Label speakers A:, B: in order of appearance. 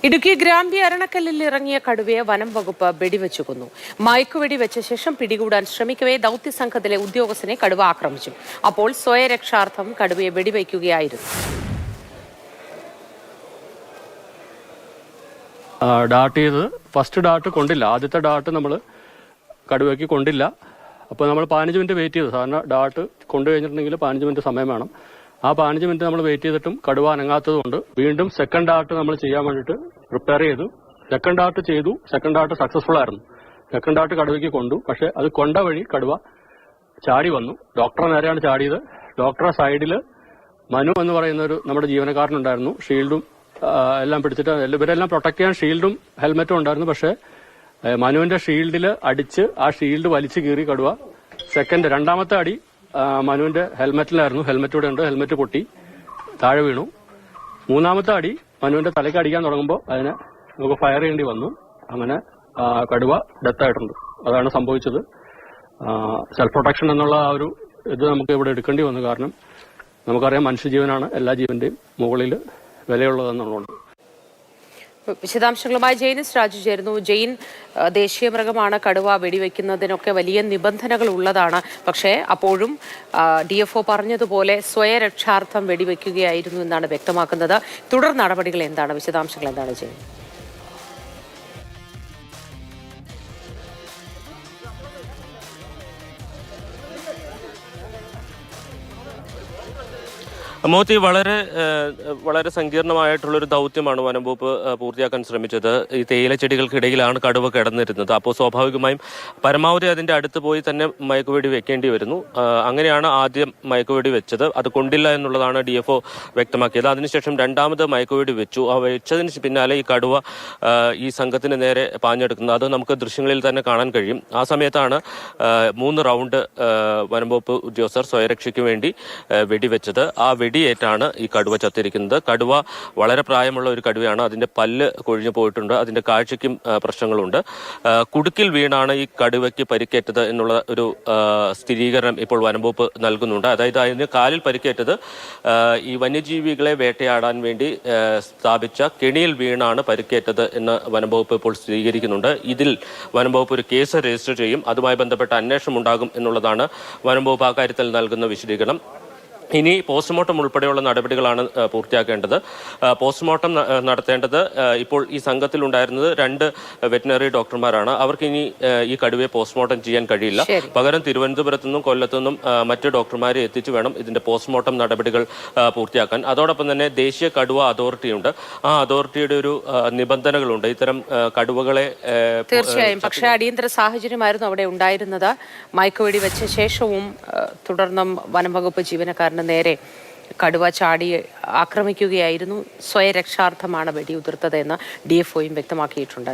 A: ഇടുക്കി ഗ്രാമ്പി അരണക്കല്ലിൽ ഇറങ്ങിയ കടുവയെ വനം വകുപ്പ് വെടിവെച്ചു കൊന്നു. മയക്കുവെടി വെച്ച ശേഷം പിടികൂടാൻ ശ്രമിക്കവേ ദൌത്യസംഘത്തിലെ ഉദ്യോഗസ്ഥനെ കടുവ ആക്രമിച്ചു. അപ്പോൾ സ്വയരക്ഷാർത്ഥം കടുവയെ വെടിവെക്കുകയായിരുന്നു.
B: ഡാർട്ട് ചെയ്ത് ഫസ്റ്റ് ഡാർട്ട് കൊണ്ടില്ല. ആദ്യത്തെ ഡാർട്ട് നമ്മൾ കടുവയ്ക്ക് കൊണ്ടില്ല. അപ്പോൾ നമ്മൾ 15 മിനിറ്റ് വെയിറ്റ് ചെയ്തു. സാധാരണ ഡാർട്ട് കൊണ്ടു കഴിഞ്ഞിട്ടുണ്ടെങ്കിൽ 15 മിനിറ്റ് സമയം വേണം. ആ 15 മിനിറ്റ് നമ്മൾ വെയിറ്റ് ചെയ്തിട്ടും കടുവ അനങ്ങാത്തതുകൊണ്ട് വീണ്ടും സെക്കൻഡ് ഡാർട്ട് നമ്മൾ ചെയ്യാൻ വേണ്ടിയിട്ട് പ്രിപ്പയർ ചെയ്തു. സെക്കൻഡ് ഡാർട്ട് ചെയ്തു. സെക്കൻഡ് ഡാർട്ട് സക്സസ്ഫുൾ ആയിരുന്നു. സെക്കൻഡ് ഡാർട്ട് കടുവയ്ക്ക് കൊണ്ടു. പക്ഷെ അത് കൊണ്ട വഴി കടുവ ചാടി വന്നു. ഡോക്ടറെ നേരെയാണ് ചാടിയത്. ഡോക്ടറെ സൈഡിൽ മനു എന്ന് പറയുന്ന ഒരു നമ്മുടെ ജീവനക്കാരനുണ്ടായിരുന്നു. ഷീൽഡും എല്ലാം പിടിച്ചിട്ട് ഇവരെല്ലാം പ്രൊട്ടക്ട് ചെയ്യാൻ ഷീൽഡും ഹെൽമെറ്റും ഉണ്ടായിരുന്നു. പക്ഷെ മനുവിന്റെ ഷീൽഡിൽ അടിച്ച് ആ ഷീൽഡ് വലിച്ചു കീറി കടുവ രണ്ടാമത്തെ അടി മനുവിന്റെ ഹെൽമെറ്റിലായിരുന്നു. ഹെൽമെറ്റ് ഇവിടെ ഉണ്ട്. ഹെൽമെറ്റ് പൊട്ടി താഴെ വീണു. മൂന്നാമത്തെ അടി മനുവിന്റെ തലയ്ക്ക് അടിക്കാൻ തുടങ്ങുമ്പോൾ അതിനെ നമുക്ക് ഫയർ ചെയ്യേണ്ടി വന്നു. അങ്ങനെ കടുവ ഡെത്തായിട്ടുണ്ട്. അതാണ് സംഭവിച്ചത്. സെൽഫ് പ്രൊട്ടക്ഷൻ എന്നുള്ള ആ ഒരു ഇത് നമുക്ക് ഇവിടെ എടുക്കേണ്ടി വന്നു. കാരണം നമുക്കറിയാം മനുഷ്യജീവനാണ് എല്ലാ ജീവന്റെയും മുകളിൽ വിലയുള്ളതെന്നുള്ളത്.
A: വിശദാംശങ്ങളുമായി ജെയിനിസ് രാജു ചേരുന്നു. ജെയിൻ, ദേശീയ മൃഗമാണ്. കടുവ വെടിവെക്കുന്നതിനൊക്കെ വലിയ നിബന്ധനകൾ ഉള്ളതാണ്. പക്ഷേ അപ്പോഴും DFO പറഞ്ഞതുപോലെ സ്വയരക്ഷാർത്ഥം വെടിവെക്കുകയായിരുന്നു എന്നാണ് വ്യക്തമാക്കുന്നത്. തുടർ നടപടികൾ എന്താണ്? വിശദാംശങ്ങൾ എന്താണ് ജെയിൻ?
C: മോത്തി, വളരെ സങ്കീർണമായിട്ടുള്ളൊരു ദൗത്യമാണ് വനം വകുപ്പ് പൂർത്തിയാക്കാൻ ശ്രമിച്ചത്. ഈ തേയില ചെടികൾക്കിടയിലാണ് കടുവ കിടന്നിരുന്നത്. അപ്പോൾ സ്വാഭാവികമായും പരമാവധി അതിന്റെ അടുത്ത് പോയി തന്നെ മയക്കുവെടി വെക്കേണ്ടി വരുന്നു. അങ്ങനെയാണ് ആദ്യം മയക്കുവെടി വെച്ചത്. അത് കൊണ്ടില്ല എന്നുള്ളതാണ് DFO വ്യക്തമാക്കിയത്. അതിനുശേഷം രണ്ടാമത് മയക്കുവെടി വെച്ചു. ആ വെച്ചതിന് പിന്നാലെ ഈ കടുവ ഈ സംഘത്തിന് നേരെ പാഞ്ഞെടുക്കുന്നത്. അത് നമുക്ക് ദൃശ്യങ്ങളിൽ തന്നെ കാണാൻ കഴിയും. ആ സമയത്താണ് 3 റൗണ്ട് വനം വകുപ്പ് ഉദ്യോഗസ്ഥർ സ്വയരക്ഷയ്ക്ക് വേണ്ടി വെടിവെച്ചത്. ആ വെടിയേറ്റാണ് ഈ കടുവ ചത്തിരിക്കുന്നത്. കടുവ വളരെ പ്രായമുള്ള ഒരു കടുവയാണ്. അതിന്റെ പല്ല് കൊഴിഞ്ഞു പോയിട്ടുണ്ട്. അതിന്റെ കാഴ്ചയ്ക്കും പ്രശ്നങ്ങളുണ്ട്. കുടുക്കിൽ വീണാണ് ഈ കടുവയ്ക്ക് പരിക്കേറ്റത് എന്നുള്ള ഒരു സ്ഥിരീകരണം ഇപ്പോൾ വനംവകുപ്പ് നൽകുന്നുണ്ട്. അതായത് അതിന് കാലിൽ പരിക്കേറ്റത് ഈ വന്യജീവികളെ വേട്ടയാടാൻ വേണ്ടി സ്ഥാപിച്ച കെണിയിൽ വീണാണ് പരിക്കേറ്റത് എന്ന് വനംവകുപ്പ് ഇപ്പോൾ സ്ഥിരീകരിക്കുന്നുണ്ട്. ഇതിൽ വനംവകുപ്പ് ഒരു കേസ് രജിസ്റ്റർ ചെയ്യും. അതുമായി ബന്ധപ്പെട്ട അന്വേഷണം ഉണ്ടാകും എന്നുള്ളതാണ് വനംവകുപ്പ് ആ കാര്യത്തിൽ നൽകുന്ന വിശദീകരണം. ഇനി പോസ്റ്റ്മോർട്ടം ഉൾപ്പെടെയുള്ള നടപടികളാണ് പൂർത്തിയാക്കേണ്ടത്. പോസ്റ്റ്മോർട്ടം നടത്തേണ്ടത് ഇപ്പോൾ ഈ സംഘത്തിലുണ്ടായിരുന്നത് 2 വെറ്റിനറി ഡോക്ടർമാരാണ്. അവർക്ക് ഇനി ഈ കടുവയെ പോസ്റ്റ്മോർട്ടം ചെയ്യാൻ കഴിയില്ല. പകരം തിരുവനന്തപുരത്തു നിന്നും കൊല്ലത്തു നിന്നും മറ്റ് ഡോക്ടർമാരെ എത്തിച്ചു വേണം ഇതിന്റെ പോസ്റ്റ്മോർട്ടം നടപടികൾ പൂർത്തിയാക്കാൻ. അതോടൊപ്പം തന്നെ ദേശീയ കടുവ അതോറിറ്റിയുണ്ട്. ആ അതോറിറ്റിയുടെ ഒരു നിബന്ധനകളുണ്ട് ഇത്തരം കടുവകളെ.
A: തീർച്ചയായും. പക്ഷേ അടിയന്തര സാഹചര്യമായിരുന്നു അവിടെ ഉണ്ടായിരുന്നത്. മയക്കുവെടി വെച്ച ശേഷവും തുടർന്നും വനംവകുപ്പ് ജീവനക്കാരന് നേരെ കടുവ ചാടി ആക്രമിക്കുകയായിരുന്നു. സ്വയരക്ഷാർത്ഥമാണ് വെടിയുതിർത്തതെന്ന് DFOയും വ്യക്തമാക്കിയിട്ടുണ്ട്.